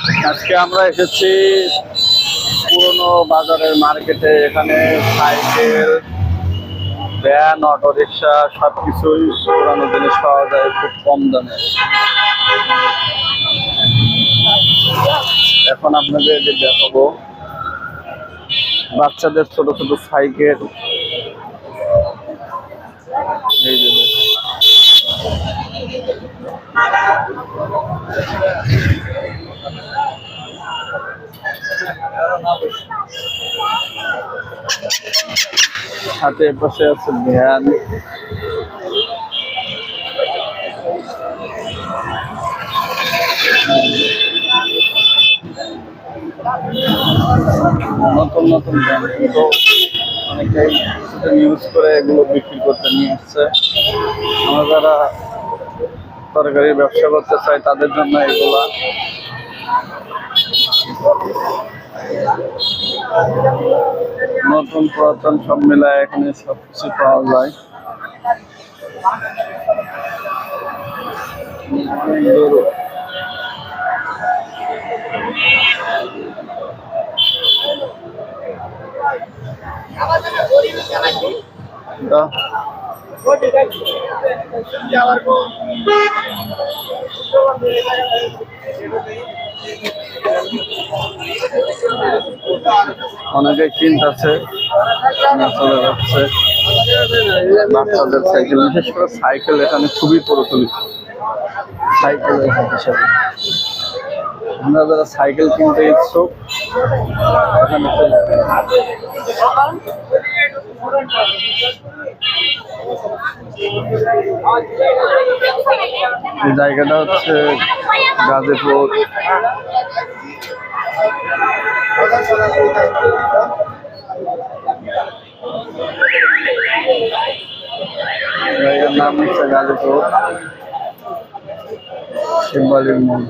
আজকে আমরা এসেছি পুরনো বাজারের মার্কেটে। এখানে সাইকেল, ভ্যান, অটো রিক্সা সবকিছুই পুরানো জিনিস পাওয়া যায় খুব কম দামে। এখন আপনাদের দেখাবো বাচ্চাদের ছোট ছোট সাইকেল। এই যে হাতে পাশে আছে ভ্যান। নতুন নতুন ভ্যান কিন্তু অনেকেই ইউজ করে এগুলো বিক্রি করতে নিয়ে আসছে। আমরা যারা তরকারি ব্যবসা করতে চাই তাদের জন্য এগুলা। নতুন পুরাতন সব মিলায় এখানে সবকিছু পাওয়া যায়। অনেকে কিনতেছে, চলে যাচ্ছে। বাচ্চাদের সাইকেল, বিশেষ করে সাইকেল এখানে খুবই প্রচলিত। সাইকেলের হিসাবে আমরা যারা সাইকেল কিনতে ইচ্ছুক এখানে এই জায়গাটা হচ্ছে গাজীপুর। জায়গার নাম হচ্ছে গাজীপুর শিববাড়ির মোড়।